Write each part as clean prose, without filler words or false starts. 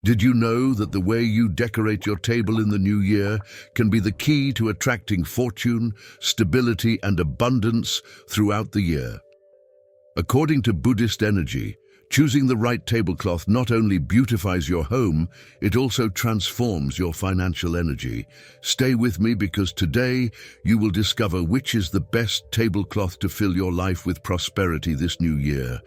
Did you know that the way you decorate your table in the new year can be the key to attracting fortune, stability, and abundance throughout the year? According to Buddhist Energy, choosing the right tablecloth not only beautifies your home, it also transforms your financial energy. Stay with me because today you will discover which is the best tablecloth to fill your life with prosperity this new year.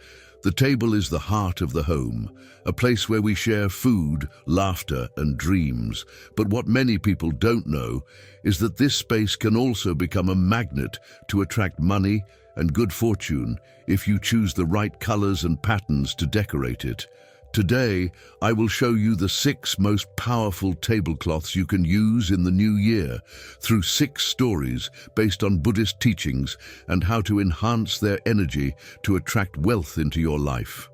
The table is the heart of the home, a place where we share food, laughter, and dreams. But what many people don't know is that this space can also become a magnet to attract money and good fortune if you choose the right colors and patterns to decorate it. Today, I will show you the 6 most powerful tablecloths you can use in the new year through 6 stories based on Buddhist teachings and how to enhance their energy to attract wealth into your life.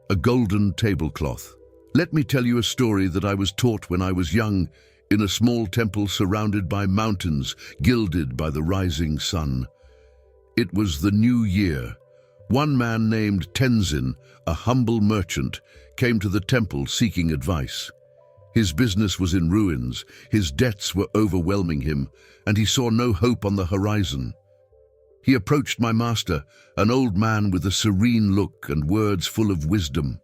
A golden tablecloth. Let me tell you a story that I was taught when I was young in a small temple surrounded by mountains, gilded by the rising sun. It was the new year. One man named Tenzin, a humble merchant, came to the temple seeking advice. His business was in ruins, his debts were overwhelming him, and he saw no hope on the horizon. He approached my master, an old man with a serene look and words full of wisdom.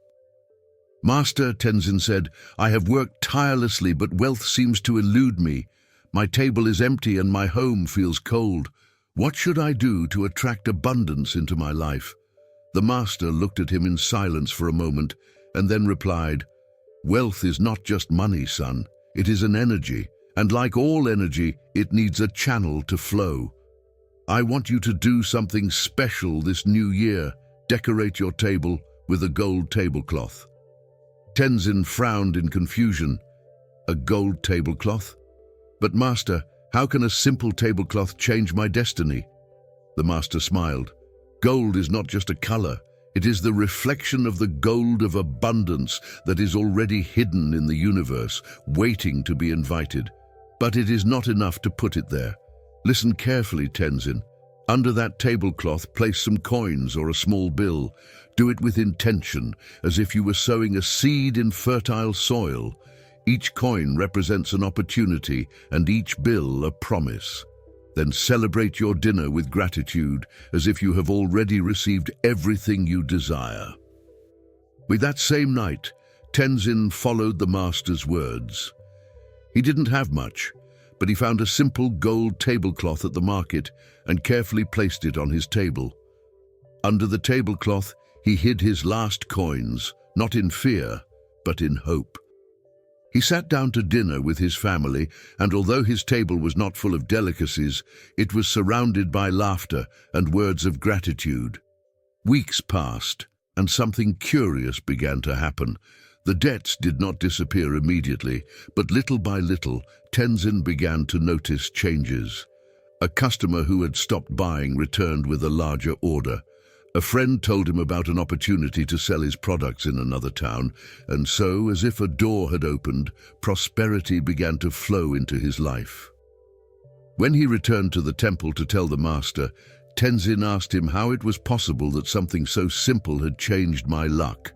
"Master," Tenzin said, "I have worked tirelessly, but wealth seems to elude me. My table is empty and my home feels cold. What should I do to attract abundance into my life?" The master looked at him in silence for a moment and then replied, "Wealth is not just money, son. It is an energy, and like all energy, it needs a channel to flow. I want you to do something special this new year. Decorate your table with a gold tablecloth." Tenzin frowned in confusion. "A gold tablecloth? But master, how can a simple tablecloth change my destiny?" The master smiled. "Gold is not just a color. It is the reflection of the gold of abundance that is already hidden in the universe, waiting to be invited. But it is not enough to put it there. Listen carefully, Tenzin. Under that tablecloth, place some coins or a small bill. Do it with intention, as if you were sowing a seed in fertile soil. Each coin represents an opportunity, and each bill a promise. Then celebrate your dinner with gratitude, as if you have already received everything you desire." With that same night, Tenzin followed the master's words. He didn't have much, but he found a simple gold tablecloth at the market and carefully placed it on his table. Under the tablecloth, he hid his last coins, not in fear, but in hope. He sat down to dinner with his family, and although his table was not full of delicacies, it was surrounded by laughter and words of gratitude. Weeks passed, and something curious began to happen. The debts did not disappear immediately, but little by little, Tenzin began to notice changes. A customer who had stopped buying returned with a larger order. A friend told him about an opportunity to sell his products in another town, and so, as if a door had opened, prosperity began to flow into his life. When he returned to the temple to tell the master, Tenzin asked him how it was possible that something so simple had changed my luck.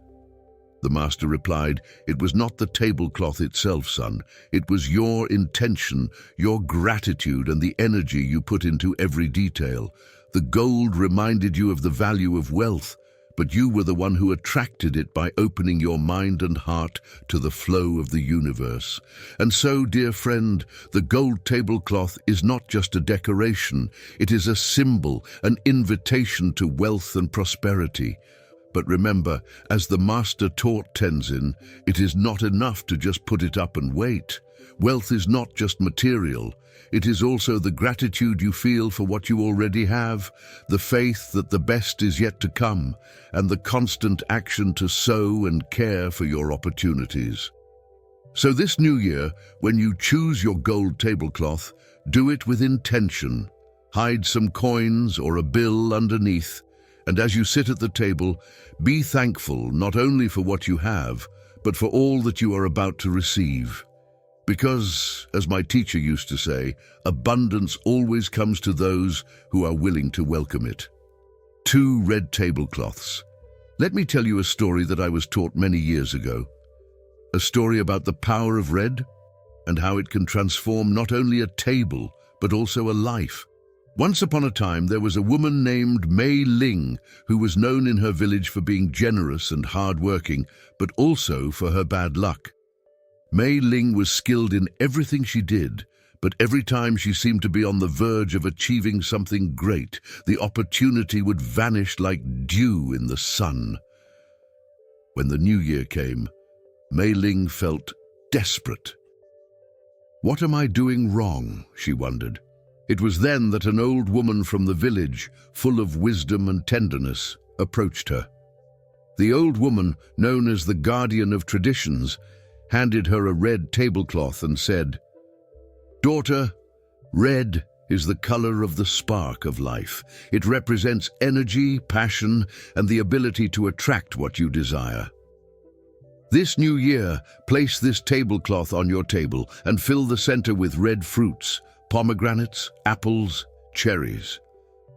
The master replied, "It was not the tablecloth itself, son. It was your intention, your gratitude, and the energy you put into every detail. The gold reminded you of the value of wealth, but you were the one who attracted it by opening your mind and heart to the flow of the universe. And so, dear friend, the gold tablecloth is not just a decoration. It is a symbol, an invitation to wealth and prosperity. But remember, as the master taught Tenzin, it is not enough to just put it up and wait. Wealth is not just material. It is also the gratitude you feel for what you already have, the faith that the best is yet to come, and the constant action to sow and care for your opportunities. So this new year, when you choose your gold tablecloth, do it with intention. Hide some coins or a bill underneath, and as you sit at the table, be thankful not only for what you have, but for all that you are about to receive. Because, as my teacher used to say, abundance always comes to those who are willing to welcome it. 2 red tablecloths. Let me tell you a story that I was taught many years ago. a story about the power of red and how it can transform not only a table, but also a life. Once upon a time, there was a woman named Mei Ling who was known in her village for being generous and hardworking, but also for her bad luck. Mei Ling was skilled in everything she did, but every time she seemed to be on the verge of achieving something great, the opportunity would vanish like dew in the sun. When the new year came, Mei Ling felt desperate. "What am I doing wrong?" she wondered. It was then that an old woman from the village, full of wisdom and tenderness, approached her. The old woman, known as the guardian of traditions, handed her a red tablecloth and said, "Daughter, red is the color of the spark of life. It represents energy, passion, and the ability to attract what you desire. This new year, place this tablecloth on your table and fill the center with red fruits, pomegranates, apples, cherries.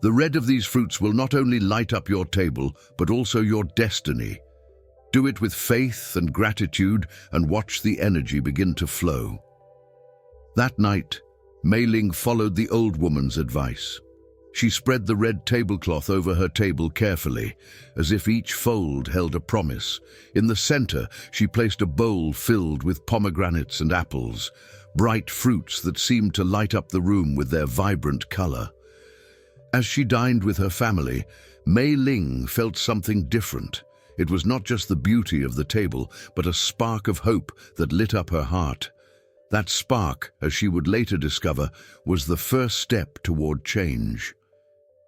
The red of these fruits will not only light up your table, but also your destiny. Do it with faith and gratitude and watch the energy begin to flow." That night, Mei Ling followed the old woman's advice. She spread the red tablecloth over her table carefully, as if each fold held a promise. In the center, she placed a bowl filled with pomegranates and apples, bright fruits that seemed to light up the room with their vibrant color. As she dined with her family, Mei Ling felt something different. It was not just the beauty of the table, but a spark of hope that lit up her heart. That spark, as she would later discover, was the first step toward change.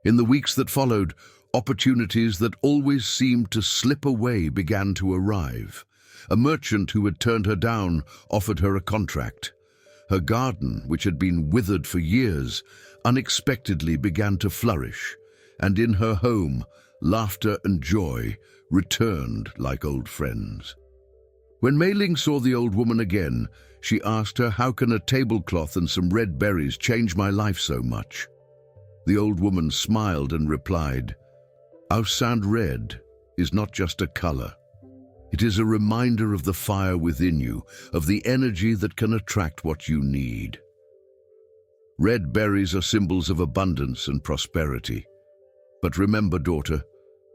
In the weeks that followed, opportunities that always seemed to slip away began to arrive. A merchant who had turned her down offered her a contract. Her garden, which had been withered for years, unexpectedly began to flourish, and in her home, laughter and joy returned like old friends. When Mei Ling saw the old woman again, she asked her, "How can a tablecloth and some red berries change my life so much?" The old woman smiled and replied, "Our sand red is not just a color. It is a reminder of the fire within you, of the energy that can attract what you need. Red berries are symbols of abundance and prosperity. But remember, daughter,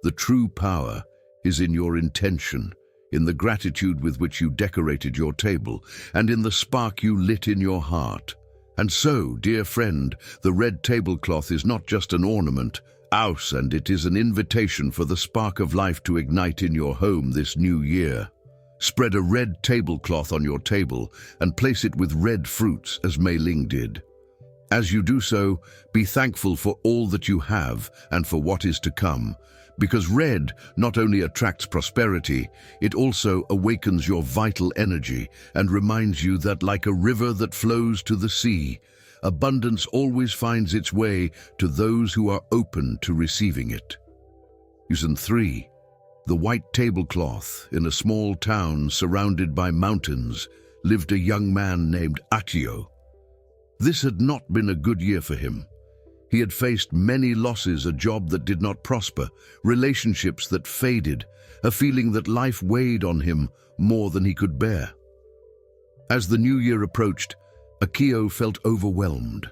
the true power is in your intention, in the gratitude with which you decorated your table, and in the spark you lit in your heart. And so, dear friend, the red tablecloth is not just an ornament, and it is an invitation for the spark of life to ignite in your home this new year. Spread a red tablecloth on your table and place it with red fruits as Mei Ling did. As you do so, be thankful for all that you have and for what is to come, because red not only attracts prosperity, it also awakens your vital energy and reminds you that, like a river that flows to the sea, abundance always finds its way to those who are open to receiving it. Lesson 3. The white tablecloth. In a small town surrounded by mountains lived a young man named Akio. This had not been a good year for him. He had faced many losses, a job that did not prosper, relationships that faded, a feeling that life weighed on him more than he could bear. As the new year approached, Akio felt overwhelmed.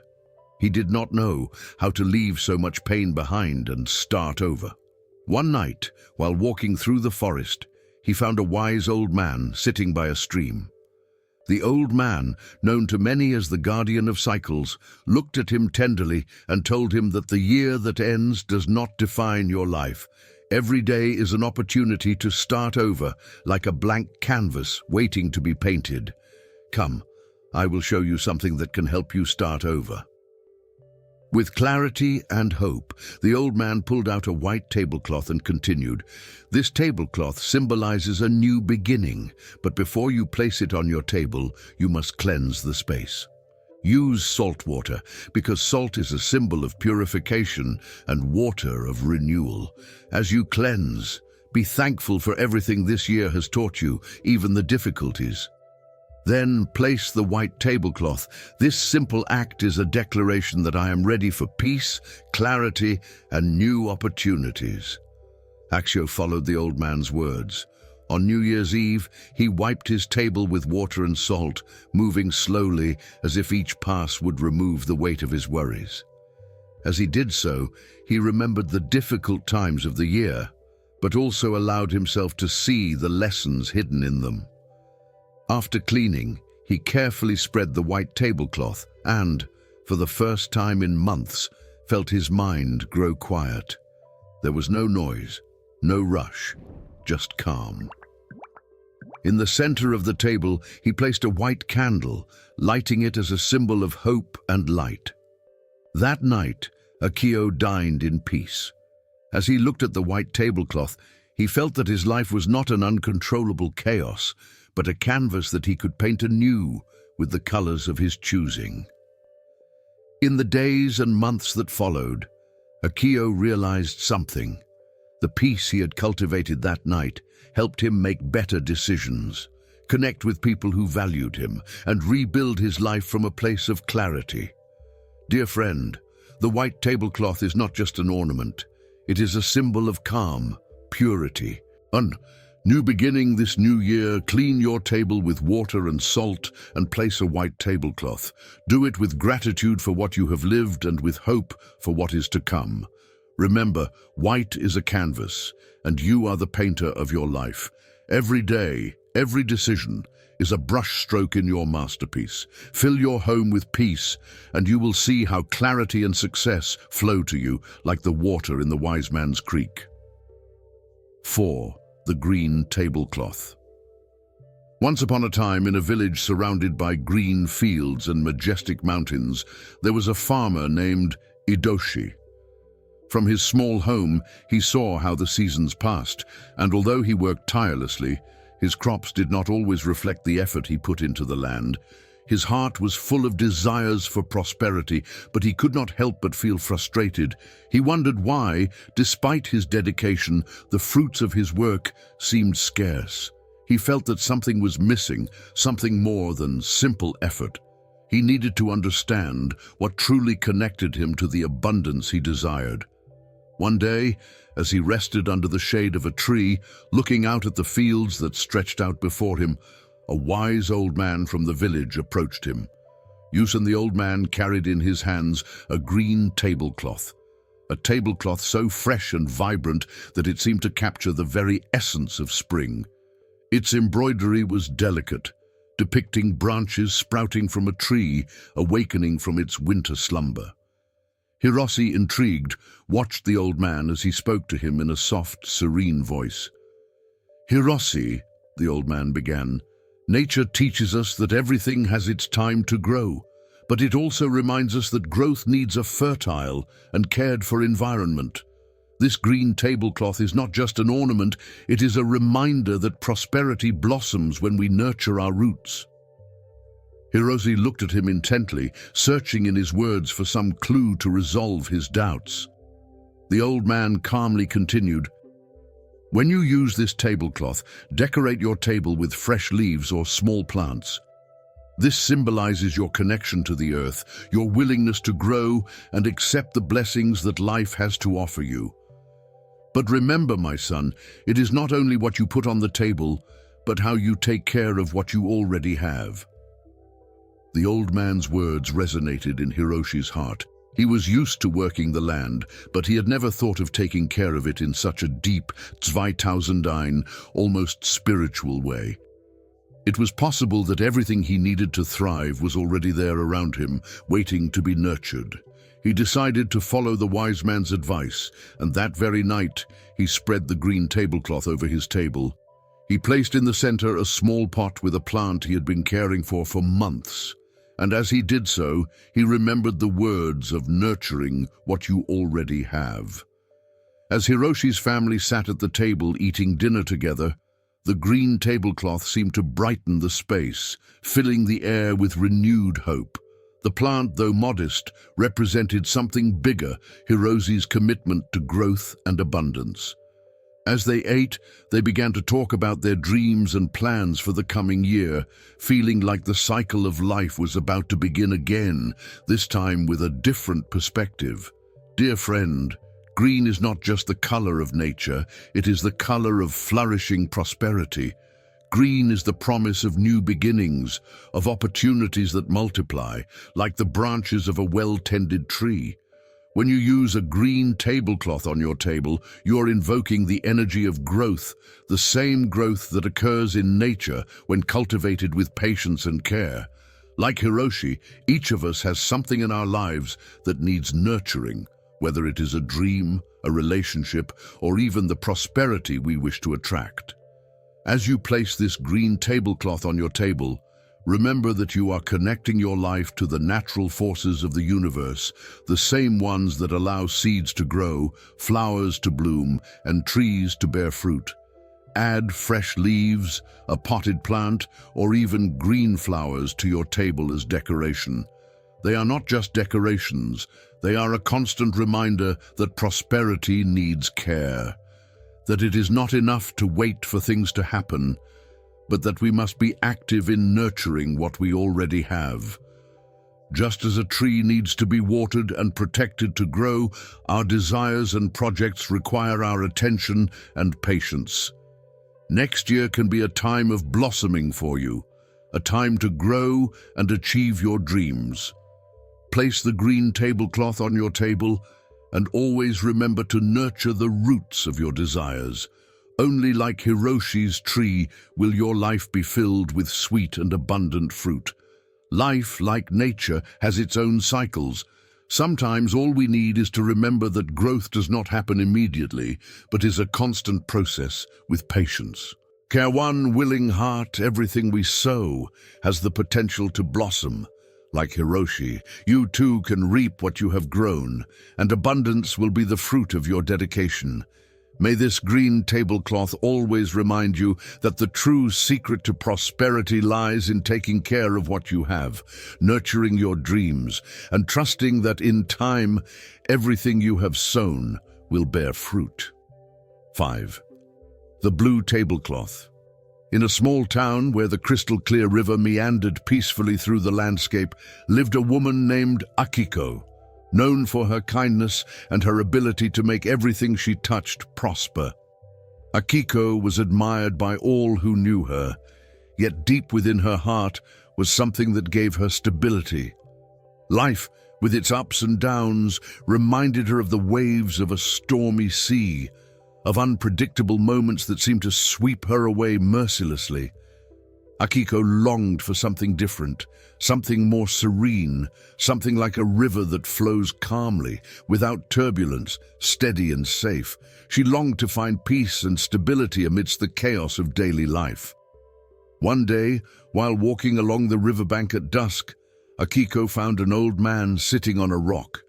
He did not know how to leave so much pain behind and start over. One night, while walking through the forest, he found a wise old man sitting by a stream. The old man, known to many as the guardian of cycles, looked at him tenderly and told him that the year that ends does not define your life. Every day is an opportunity to start over, like a blank canvas waiting to be painted. Come, I will show you something that can help you start over. With clarity and hope, the old man pulled out a white tablecloth and continued, "This tablecloth symbolizes a new beginning, but before you place it on your table, you must cleanse the space. Use salt water, because salt is a symbol of purification and water of renewal. As you cleanse, be thankful for everything this year has taught you, even the difficulties. Then place the white tablecloth. This simple act is a declaration that I am ready for peace, clarity, and new opportunities." Akio followed the old man's words. On New Year's Eve, he wiped his table with water and salt, moving slowly as if each pass would remove the weight of his worries. As he did so, he remembered the difficult times of the year, but also allowed himself to see the lessons hidden in them. After cleaning, he carefully spread the white tablecloth and, for the first time in months, felt his mind grow quiet. There was no noise, no rush, just calm. In the center of the table, he placed a white candle, lighting it as a symbol of hope and light. That night, Akio dined in peace. As he looked at the white tablecloth, he felt that his life was not an uncontrollable chaos, but a canvas that he could paint anew with the colors of his choosing. In the days and months that followed, Akio realized something. The peace he had cultivated that night helped him make better decisions, connect with people who valued him, and rebuild his life from a place of clarity. Dear friend, the white tablecloth is not just an ornament. It is a symbol of calm, purity, and new beginning this new year. Clean your table with water and salt and place a white tablecloth. Do it with gratitude for what you have lived and with hope for what is to come. Remember, white is a canvas, and you are the painter of your life. Every day, every decision is a brushstroke in your masterpiece. Fill your home with peace, and you will see how clarity and success flow to you like the water in the wise man's creek. 4. The green tablecloth. Once upon a time, in a village surrounded by green fields and majestic mountains, there was a farmer named Idoshi. From his small home, he saw how the seasons passed, and although he worked tirelessly, his crops did not always reflect the effort he put into the land. His heart was full of desires for prosperity, but he could not help but feel frustrated. He wondered why, despite his dedication, the fruits of his work seemed scarce. He felt that something was missing, something more than simple effort. He needed to understand what truly connected him to the abundance he desired. One day, as he rested under the shade of a tree, looking out at the fields that stretched out before him, a wise old man from the village approached him. The old man carried in his hands a green tablecloth, a tablecloth so fresh and vibrant that it seemed to capture the very essence of spring. Its embroidery was delicate, depicting branches sprouting from a tree, awakening from its winter slumber. Hiroshi, intrigued, watched the old man as he spoke to him in a soft, serene voice. "Hiroshi," the old man began, "nature teaches us that everything has its time to grow, but it also reminds us that growth needs a fertile and cared-for environment. This green tablecloth is not just an ornament, it is a reminder that prosperity blossoms when we nurture our roots." Hiroshi looked at him intently, searching in his words for some clue to resolve his doubts. The old man calmly continued, "When you use this tablecloth, decorate your table with fresh leaves or small plants. This symbolizes your connection to the earth, your willingness to grow and accept the blessings that life has to offer you. But remember, my son, it is not only what you put on the table, but how you take care of what you already have." The old man's words resonated in Hiroshi's heart. He was used to working the land, but he had never thought of taking care of it in such a deep, 2000, almost spiritual way. It was possible that everything he needed to thrive was already there around him, waiting to be nurtured. He decided to follow the wise man's advice, and that very night, he spread the green tablecloth over his table. He placed in the center a small pot with a plant he had been caring for months. And as he did so, he remembered the words of nurturing what you already have. As Hiroshi's family sat at the table eating dinner together, the green tablecloth seemed to brighten the space, filling the air with renewed hope. The plant, though modest, represented something bigger, Hiroshi's commitment to growth and abundance. As they ate, they began to talk about their dreams and plans for the coming year, feeling like the cycle of life was about to begin again, this time with a different perspective. Dear friend, Green is not just the color of nature, it is the color of flourishing prosperity. Green is the promise of new beginnings, of opportunities that multiply, like the branches of a well-tended tree. When you use a green tablecloth on your table, you are invoking the energy of growth, the same growth that occurs in nature when cultivated with patience and care. Like Hiroshi, each of us has something in our lives that needs nurturing, whether it is a dream, a relationship, or even the prosperity we wish to attract. As you place this green tablecloth on your table, remember that you are connecting your life to the natural forces of the universe, the same ones that allow seeds to grow, flowers to bloom, and trees to bear fruit. Add fresh leaves, a potted plant, or even green flowers to your table as decoration. They are not just decorations, they are a constant reminder that prosperity needs care, that it is not enough to wait for things to happen, but that we must be active in nurturing what we already have. Just as a tree needs to be watered and protected to grow, our desires and projects require our attention and patience. Next year can be a time of blossoming for you, a time to grow and achieve your dreams. Place the green tablecloth on your table and always remember to nurture the roots of your desires. Only like Hiroshi's tree will your life be filled with sweet and abundant fruit. Life, like nature, has its own cycles. Sometimes all we need is to remember that growth does not happen immediately, but is a constant process with patience. Care one willing heart, everything we sow has the potential to blossom. Like Hiroshi, you too can reap what you have grown, and abundance will be the fruit of your dedication. May this green tablecloth always remind you that the true secret to prosperity lies in taking care of what you have, nurturing your dreams, and trusting that in time, everything you have sown will bear fruit. 5. The blue tablecloth. In a small town where the crystal-clear river meandered peacefully through the landscape, lived a woman named Akiko, known for her kindness and her ability to make everything she touched prosper. Akiko was admired by all who knew her, yet deep within her heart was something that gave her stability. Life, with its ups and downs, reminded her of the waves of a stormy sea, of unpredictable moments that seemed to sweep her away mercilessly. Akiko longed for something different, something more serene, something like a river that flows calmly, without turbulence, steady and safe. She longed to find peace and stability amidst the chaos of daily life. One day, while walking along the riverbank at dusk, Akiko found an old man sitting on a rock.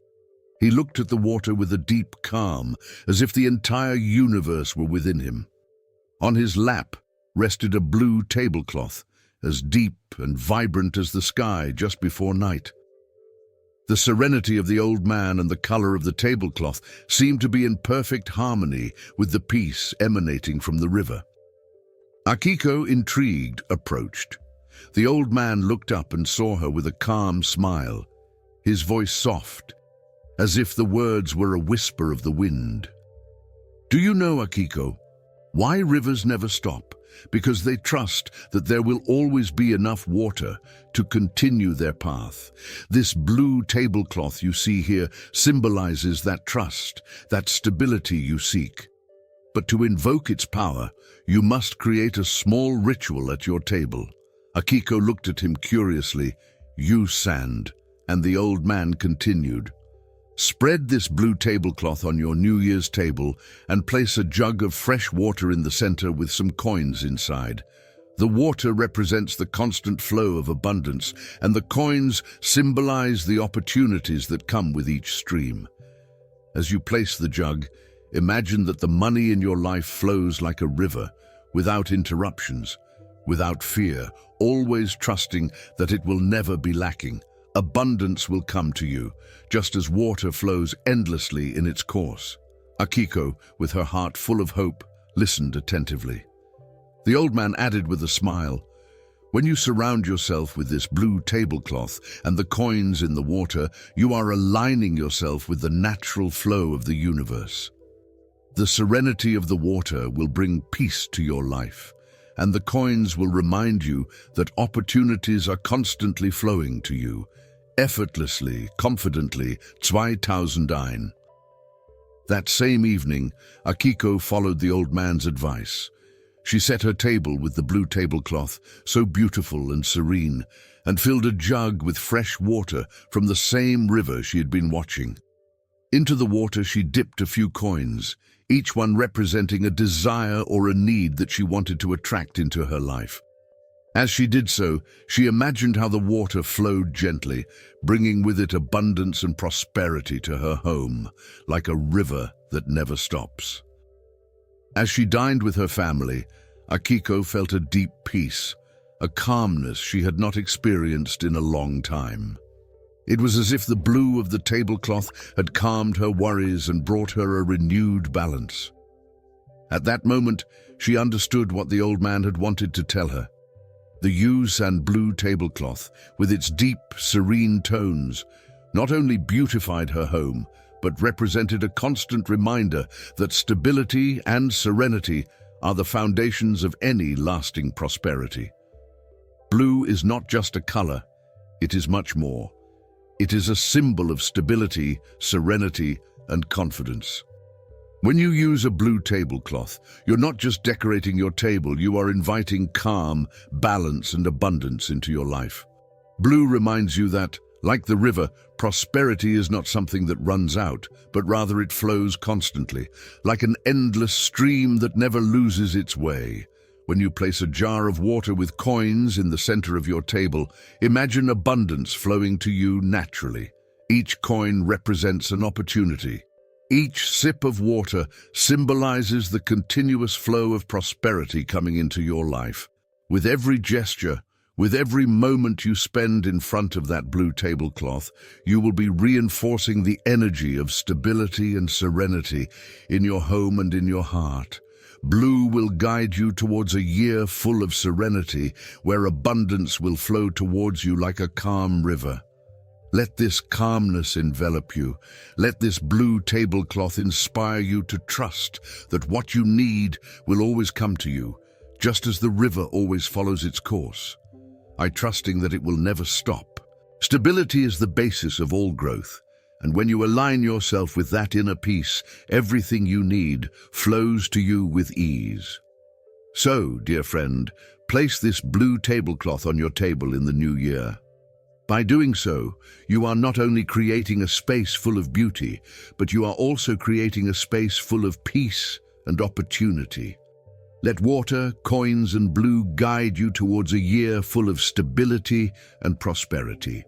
He looked at the water with a deep calm, as if the entire universe were within him. On his lap rested a blue tablecloth, as deep and vibrant as the sky just before night. The serenity of the old man and the color of the tablecloth seemed to be in perfect harmony with the peace emanating from the river. Akiko, intrigued, approached. The old man looked up and saw her with a calm smile, his voice soft, as if the words were a whisper of the wind. "Do you know, Akiko, why rivers never stop? Because they trust that there will always be enough water to continue their path. This blue tablecloth you see here symbolizes that trust, that stability you seek. But to invoke its power, you must create a small ritual at your table." Akiko looked at him curiously. "Use sand," and the old man continued. "Spread this blue tablecloth on your New Year's table and place a jug of fresh water in the center with some coins inside. The water represents the constant flow of abundance, and the coins symbolize the opportunities that come with each stream. As you place the jug, imagine that the money in your life flows like a river, without interruptions, without fear, always trusting that it will never be lacking. Abundance will come to you, just as water flows endlessly in its course." Akiko, with her heart full of hope, listened attentively. The old man added with a smile, When you surround yourself with this blue tablecloth and the coins in the water, you are aligning yourself with the natural flow of the universe. The serenity of the water will bring peace to your life, and the coins will remind you that opportunities are constantly flowing to you, effortlessly, confidently, 2001. That same evening, Akiko followed the old man's advice. She set her table with the blue tablecloth, so beautiful and serene, and filled a jug with fresh water from the same river she had been watching. Into the water she dipped a few coins, each one representing a desire or a need that she wanted to attract into her life. As she did so, she imagined how the water flowed gently, bringing with it abundance and prosperity to her home, like a river that never stops. As she dined with her family, Akiko felt a deep peace, a calmness she had not experienced in a long time. It was as if the blue of the tablecloth had calmed her worries and brought her a renewed balance. At that moment, she understood what the old man had wanted to tell her. The use and blue tablecloth, with its deep, serene tones, not only beautified her home, but represented a constant reminder that stability and serenity are the foundations of any lasting prosperity. Blue is not just a color, it is much more. It is a symbol of stability, serenity, and confidence. When you use a blue tablecloth, you're not just decorating your table, you are inviting calm, balance, and abundance into your life. Blue reminds you that, like the river, prosperity is not something that runs out, but rather it flows constantly, like an endless stream that never loses its way. When you place a jar of water with coins in the center of your table, imagine abundance flowing to you naturally. Each coin represents an opportunity. Each sip of water symbolizes the continuous flow of prosperity coming into your life. With every gesture, with every moment you spend in front of that blue tablecloth, you will be reinforcing the energy of stability and serenity in your home and in your heart. Blue will guide you towards a year full of serenity, where abundance will flow towards you like a calm river. Let this calmness envelop you. Let this blue tablecloth inspire you to trust that what you need will always come to you, just as the river always follows its course. Trusting that it will never stop. Stability is the basis of all growth, and when you align yourself with that inner peace, everything you need flows to you with ease. So, dear friend, place this blue tablecloth on your table in the new year. By doing so, you are not only creating a space full of beauty, but you are also creating a space full of peace and opportunity. Let water, coins, and blue guide you towards a year full of stability and prosperity.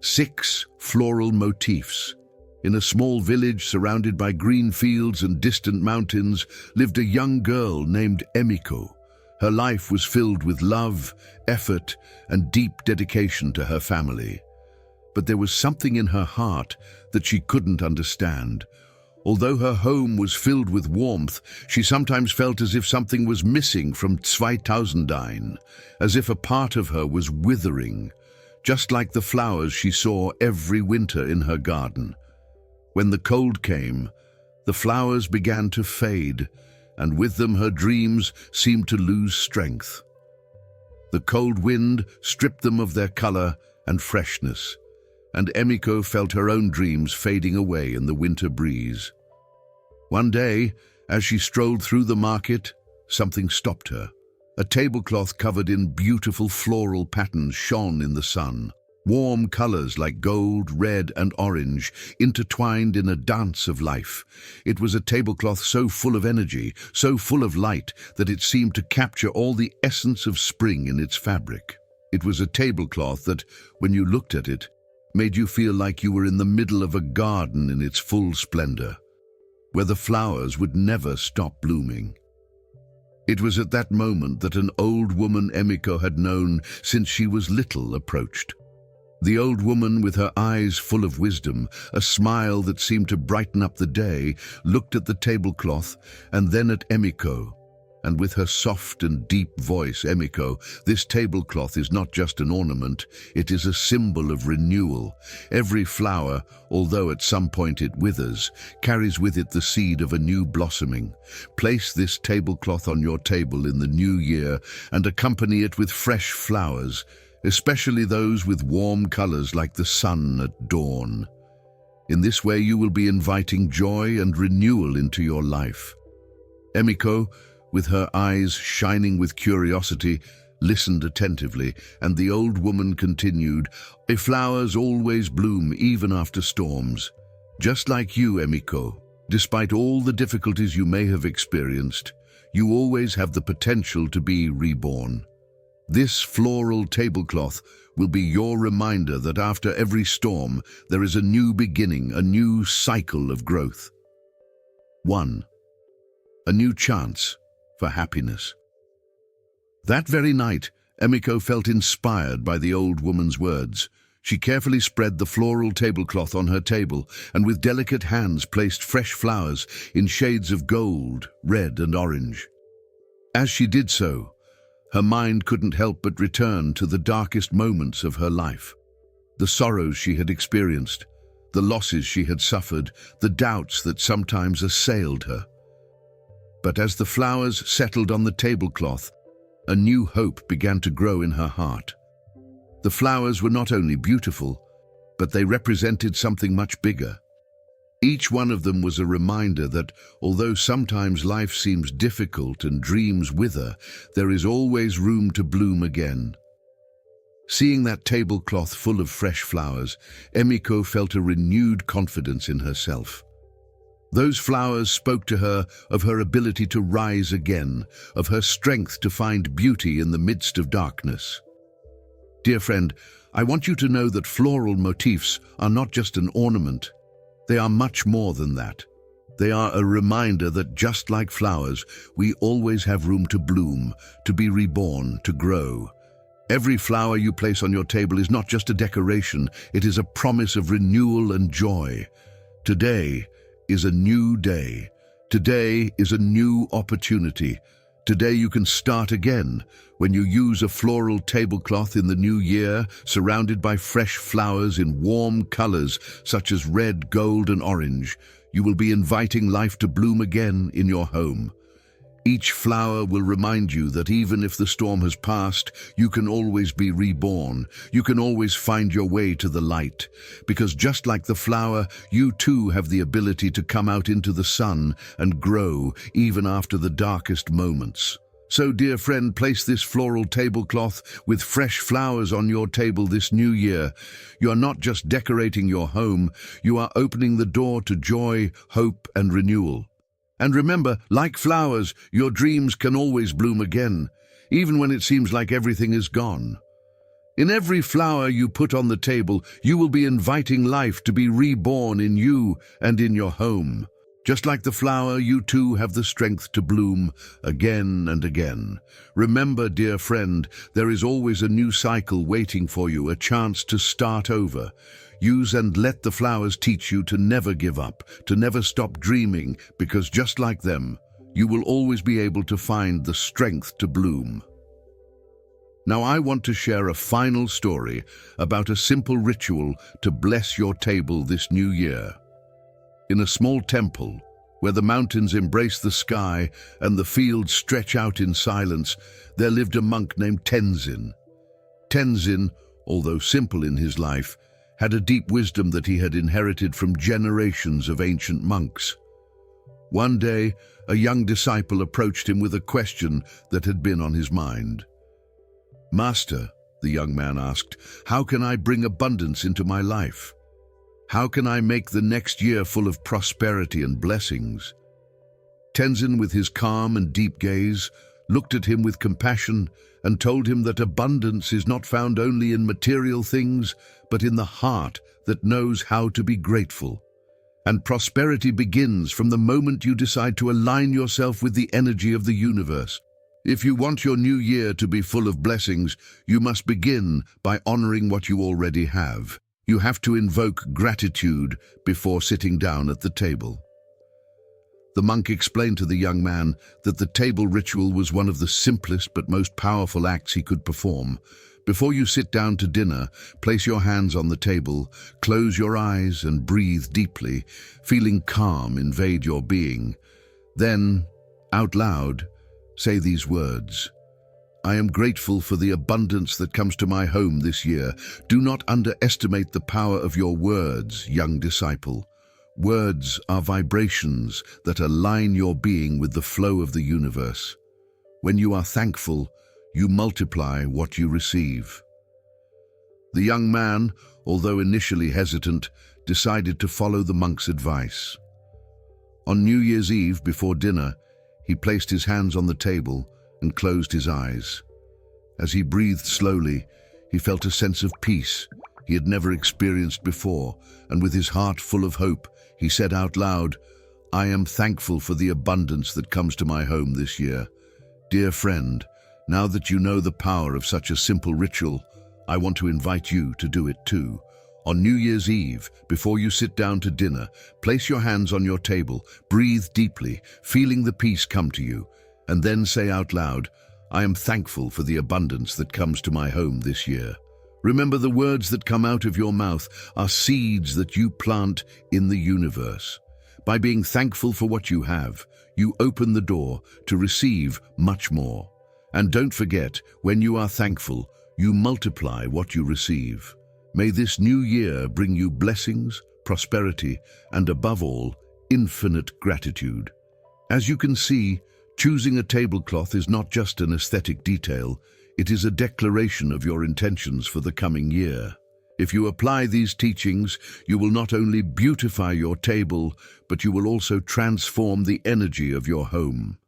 6 floral motifs. In a small village surrounded by green fields and distant mountains lived a young girl named Emiko. Her life was filled with love, effort, and deep dedication to her family. But there was something in her heart that she couldn't understand. Although her home was filled with warmth, she sometimes felt as if something was missing from 2001, as if a part of her was withering, just like the flowers she saw every winter in her garden. When the cold came, the flowers began to fade, and with them her dreams seemed to lose strength. The cold wind stripped them of their color and freshness, and Emiko felt her own dreams fading away in the winter breeze. One day, as she strolled through the market, something stopped her. A tablecloth covered in beautiful floral patterns shone in the sun. Warm colors like gold, red, and orange intertwined in a dance of life. It was a tablecloth so full of energy, so full of light, that it seemed to capture all the essence of spring in its fabric. It was a tablecloth that, when you looked at it, made you feel like you were in the middle of a garden in its full splendor, where the flowers would never stop blooming. It was at that moment that an old woman Emiko had known since she was little approached. The old woman, with her eyes full of wisdom, a smile that seemed to brighten up the day, looked at the tablecloth and then at Emiko. And with her soft and deep voice, Emiko, this tablecloth is not just an ornament, it is a symbol of renewal. Every flower, although at some point it withers, carries with it the seed of a new blossoming. Place this tablecloth on your table in the new year and accompany it with fresh flowers, especially those with warm colors like the sun at dawn. In this way you will be inviting joy and renewal into your life. Emiko, with her eyes shining with curiosity, listened attentively, and the old woman continued, "Flowers always bloom even after storms. Just like you, Emiko, despite all the difficulties you may have experienced, you always have the potential to be reborn. This floral tablecloth will be your reminder that after every storm, there is a new beginning, a new cycle of growth." 1. A new chance for happiness. That very night, Emiko felt inspired by the old woman's words. She carefully spread the floral tablecloth on her table and with delicate hands placed fresh flowers in shades of gold, red and orange. As she did so, her mind couldn't help but return to the darkest moments of her life. The sorrows she had experienced, the losses she had suffered, the doubts that sometimes assailed her. But as the flowers settled on the tablecloth, a new hope began to grow in her heart. The flowers were not only beautiful, but they represented something much bigger. Each one of them was a reminder that, although sometimes life seems difficult and dreams wither, there is always room to bloom again. Seeing that tablecloth full of fresh flowers, Emiko felt a renewed confidence in herself. Those flowers spoke to her of her ability to rise again, of her strength to find beauty in the midst of darkness. Dear friend, I want you to know that floral motifs are not just an ornament. They are much more than that. They are a reminder that just like flowers, we always have room to bloom, to be reborn, to grow. Every flower you place on your table is not just a decoration, it is a promise of renewal and joy. Today is a new day. Today is a new opportunity. Today you can start again. When you use a floral tablecloth in the new year, surrounded by fresh flowers in warm colors such as red, gold, and orange, you will be inviting life to bloom again in your home. Each flower will remind you that even if the storm has passed, you can always be reborn. You can always find your way to the light. Because just like the flower, you too have the ability to come out into the sun and grow even after the darkest moments. So, dear friend, place this floral tablecloth with fresh flowers on your table this new year. You are not just decorating your home, you are opening the door to joy, hope, and renewal. And remember, like flowers, your dreams can always bloom again, even when it seems like everything is gone. In every flower you put on the table, you will be inviting life to be reborn in you and in your home. Just like the flower, you too have the strength to bloom again and again. Remember, dear friend, there is always a new cycle waiting for you, a chance to start over. Use and let the flowers teach you to never give up, to never stop dreaming, because just like them, you will always be able to find the strength to bloom. Now I want to share a final story about a simple ritual to bless your table this new year. In a small temple, where the mountains embrace the sky and the fields stretch out in silence, there lived a monk named Tenzin. Tenzin, although simple in his life, had a deep wisdom that he had inherited from generations of ancient monks. One day, a young disciple approached him with a question that had been on his mind. "Master," the young man asked, "how can I bring abundance into my life? How can I make the next year full of prosperity and blessings?" Tenzin, with his calm and deep gaze, looked at him with compassion and told him that abundance is not found only in material things, but in the heart that knows how to be grateful. And prosperity begins from the moment you decide to align yourself with the energy of the universe. If you want your new year to be full of blessings, you must begin by honoring what you already have. You have to invoke gratitude before sitting down at the table. The monk explained to the young man that the table ritual was one of the simplest but most powerful acts he could perform. Before you sit down to dinner, place your hands on the table, close your eyes and breathe deeply, feeling calm invade your being. Then, out loud, say these words. I am grateful for the abundance that comes to my home this year. Do not underestimate the power of your words, young disciple. Words are vibrations that align your being with the flow of the universe. When you are thankful, you multiply what you receive. The young man, although initially hesitant, decided to follow the monk's advice. On New Year's Eve, before dinner, he placed his hands on the table and closed his eyes. As he breathed slowly, he felt a sense of peace he had never experienced before, and with his heart full of hope, he said out loud, I am thankful for the abundance that comes to my home this year. Dear friend, now that you know the power of such a simple ritual, I want to invite you to do it too. On New Year's Eve, before you sit down to dinner, place your hands on your table, breathe deeply, feeling the peace come to you, and then say out loud, I am thankful for the abundance that comes to my home this year. Remember, the words that come out of your mouth are seeds that you plant in the universe. By being thankful for what you have, you open the door to receive much more. And don't forget, when you are thankful, you multiply what you receive. May this new year bring you blessings, prosperity, and above all, infinite gratitude. As you can see, choosing a tablecloth is not just an aesthetic detail, it is a declaration of your intentions for the coming year. If you apply these teachings, you will not only beautify your table, but you will also transform the energy of your home.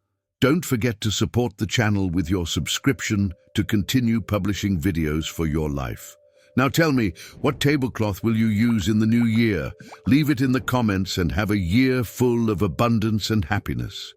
Don't forget to support the channel with your subscription to continue publishing videos for your life. Now tell me, what tablecloth will you use in the new year? Leave it in the comments and have a year full of abundance and happiness.